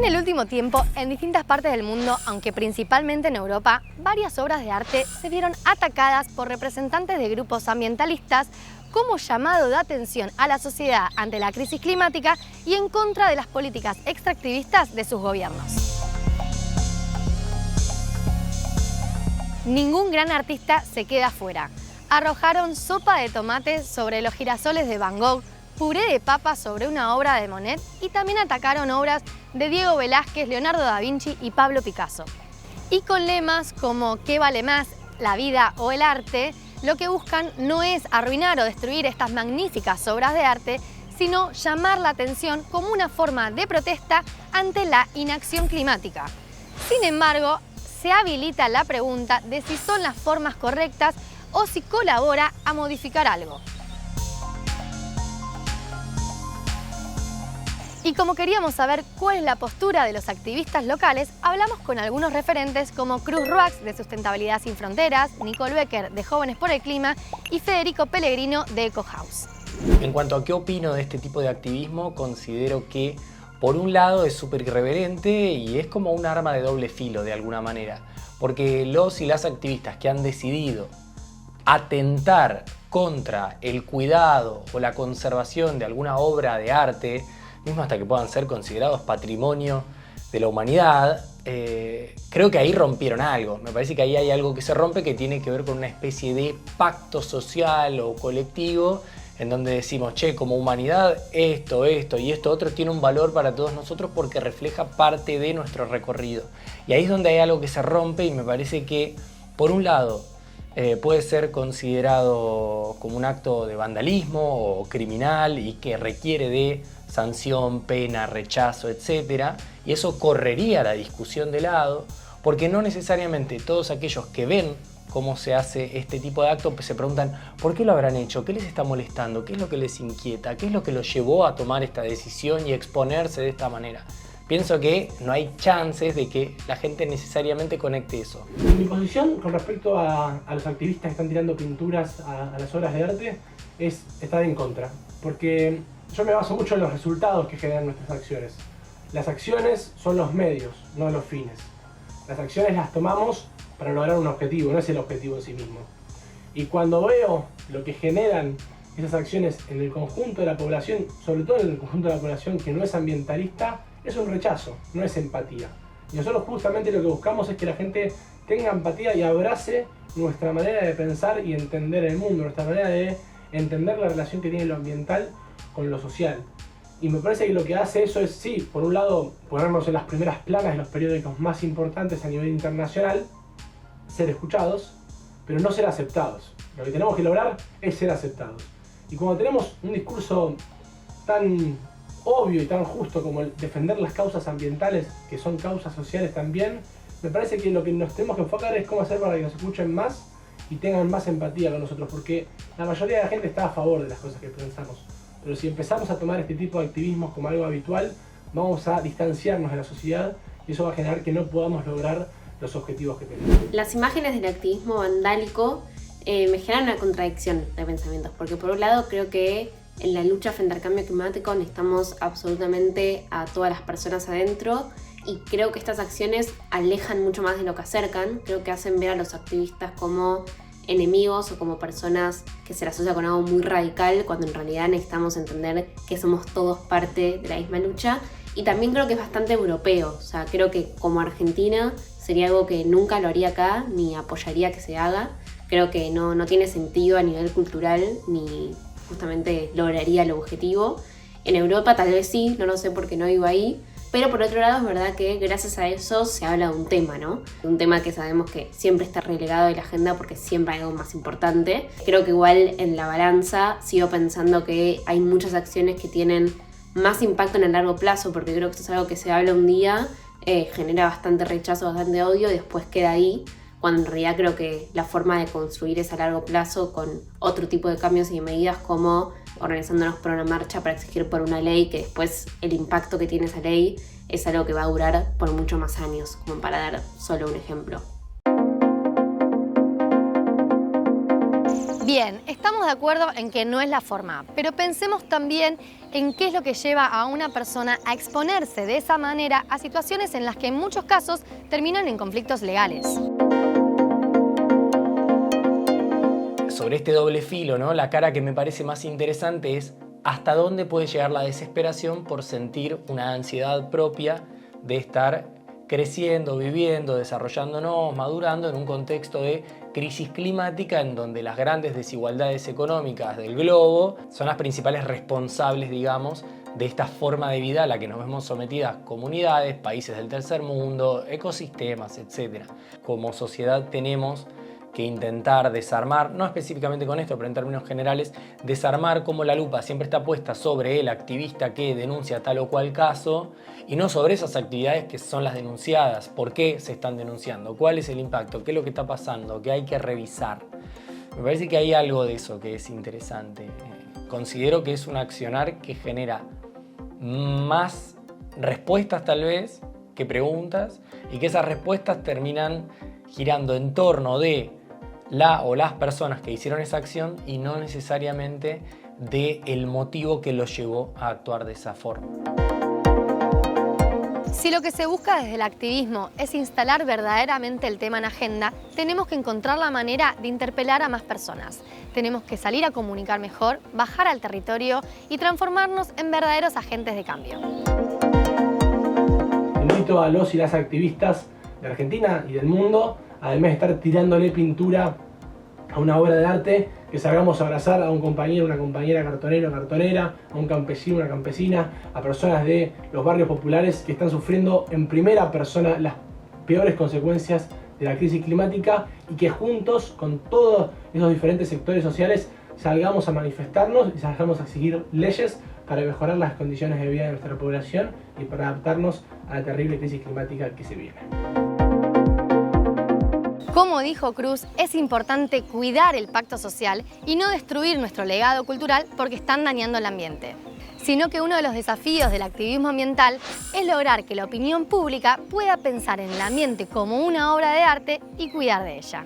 el último tiempo, en distintas partes del mundo, aunque principalmente en Europa, varias obras de arte se vieron atacadas por representantes de grupos ambientalistas como llamado de atención a la sociedad ante la crisis climática y en contra de las políticas extractivistas de sus gobiernos. Ningún gran artista se queda fuera. Arrojaron sopa de tomate sobre los girasoles de Van Gogh, puré de papa sobre una obra de Monet y también atacaron obras de Diego Velázquez, Leonardo da Vinci y Pablo Picasso. Y con lemas como ¿qué vale más, la vida o el arte?, lo que buscan no es arruinar o destruir estas magníficas obras de arte, sino llamar la atención como una forma de protesta ante la inacción climática. Sin embargo, se habilita la pregunta de si son las formas correctas o si colabora a modificar algo. Y como queríamos saber cuál es la postura de los activistas locales, hablamos con algunos referentes como Cruz Roax de Sustentabilidad Sin Fronteras, Nicole Becker de Jóvenes por el Clima y Federico Pellegrino de Eco House. En cuanto a qué opino de este tipo de activismo, considero que por un lado es súper irreverente y es como un arma de doble filo de alguna manera, porque los y las activistas que han decidido atentar contra el cuidado o la conservación de alguna obra de arte, mismo hasta que puedan ser considerados patrimonio de la humanidad, creo que ahí rompieron algo. Me parece que ahí hay algo que se rompe que tiene que ver con una especie de pacto social o colectivo en donde decimos, che, como humanidad esto y esto otro tiene un valor para todos nosotros porque refleja parte de nuestro recorrido. Y ahí es donde hay algo que se rompe y me parece que, por un lado, puede ser considerado como un acto de vandalismo o criminal y que requiere de sanción, pena, rechazo, etc. Y eso correría la discusión de lado, porque no necesariamente todos aquellos que ven cómo se hace este tipo de acto se preguntan ¿por qué lo habrán hecho? ¿Qué les está molestando? ¿Qué es lo que les inquieta? ¿Qué es lo que los llevó a tomar esta decisión y exponerse de esta manera? Pienso que no hay chances de que la gente necesariamente conecte eso. Mi posición con respecto a los activistas que están tirando pinturas a las obras de arte es estar en contra, porque yo me baso mucho en los resultados que generan nuestras acciones. Las acciones son los medios, no los fines. Las acciones las tomamos para lograr un objetivo, no es el objetivo en sí mismo. Y cuando veo lo que generan esas acciones en el conjunto de la población, sobre todo en el conjunto de la población que no es ambientalista, es un rechazo, no es empatía. Y nosotros justamente lo que buscamos es que la gente tenga empatía y abrace nuestra manera de pensar y entender el mundo, nuestra manera de entender la relación que tiene lo ambiental con lo social. Y me parece que lo que hace eso es, sí, por un lado, ponernos en las primeras planas de los periódicos más importantes a nivel internacional, ser escuchados, pero no ser aceptados. Lo que tenemos que lograr es ser aceptados. Y cuando tenemos un discurso tan obvio y tan justo como el defender las causas ambientales, que son causas sociales también, me parece que lo que nos tenemos que enfocar es cómo hacer para que nos escuchen más y tengan más empatía con nosotros, porque la mayoría de la gente está a favor de las cosas que pensamos. Pero si empezamos a tomar este tipo de activismos como algo habitual, vamos a distanciarnos de la sociedad y eso va a generar que no podamos lograr los objetivos que tenemos. Las imágenes del activismo vandálico me generan una contradicción de pensamientos, porque por un lado creo que en la lucha frente al cambio climático necesitamos absolutamente a todas las personas adentro y creo que estas acciones alejan mucho más de lo que acercan. Creo que hacen ver a los activistas como enemigos o como personas que se las asocia con algo muy radical, cuando en realidad necesitamos entender que somos todos parte de la misma lucha. Y también creo que es bastante europeo, o sea, creo que como Argentina sería algo que nunca lo haría acá, ni apoyaría que se haga. Creo que no tiene sentido a nivel cultural, ni justamente lograría el objetivo. En Europa tal vez sí, no lo sé porque no vivo ahí, pero por otro lado es verdad que gracias a eso se habla de un tema, ¿no? Un tema que sabemos que siempre está relegado de la agenda porque siempre hay algo más importante. Creo que igual en la balanza sigo pensando que hay muchas acciones que tienen más impacto en el largo plazo, porque creo que esto es algo que se habla un día, genera bastante rechazo, bastante odio y después queda ahí, cuando en realidad creo que la forma de construir es a largo plazo con otro tipo de cambios y medidas, como organizándonos por una marcha para exigir por una ley que después el impacto que tiene esa ley es algo que va a durar por muchos más años, como para dar solo un ejemplo. Bien, estamos de acuerdo en que no es la forma, pero pensemos también en qué es lo que lleva a una persona a exponerse de esa manera a situaciones en las que en muchos casos terminan en conflictos legales. Sobre este doble filo, ¿no? La cara que me parece más interesante es hasta dónde puede llegar la desesperación por sentir una ansiedad propia de estar creciendo, viviendo, desarrollándonos, madurando en un contexto de crisis climática en donde las grandes desigualdades económicas del globo son las principales responsables, digamos, de esta forma de vida a la que nos vemos sometidas comunidades, países del tercer mundo, ecosistemas, etc. Como sociedad tenemos que intentar desarmar, no específicamente con esto, pero en términos generales, desarmar cómo la lupa siempre está puesta sobre el activista que denuncia tal o cual caso y no sobre esas actividades que son las denunciadas. ¿Por qué se están denunciando? ¿Cuál es el impacto? ¿Qué es lo que está pasando? ¿Qué hay que revisar? Me parece que hay algo de eso que es interesante. Considero que es un accionar que genera más respuestas tal vez que preguntas y que esas respuestas terminan girando en torno de la o las personas que hicieron esa acción y no necesariamente del motivo que los llevó a actuar de esa forma. Si lo que se busca desde el activismo es instalar verdaderamente el tema en agenda, tenemos que encontrar la manera de interpelar a más personas. Tenemos que salir a comunicar mejor, bajar al territorio y transformarnos en verdaderos agentes de cambio. Invito a los y las activistas de Argentina y del mundo, además de estar tirándole pintura a una obra de arte, que salgamos a abrazar a un compañero, una compañera cartonero o cartonera, a un campesino, una campesina, a personas de los barrios populares que están sufriendo en primera persona las peores consecuencias de la crisis climática y que juntos, con todos esos diferentes sectores sociales, salgamos a manifestarnos y salgamos a seguir leyes para mejorar las condiciones de vida de nuestra población y para adaptarnos a la terrible crisis climática que se viene. Como dijo Cruz, es importante cuidar el pacto social y no destruir nuestro legado cultural porque están dañando el ambiente, sino que uno de los desafíos del activismo ambiental es lograr que la opinión pública pueda pensar en el ambiente como una obra de arte y cuidar de ella.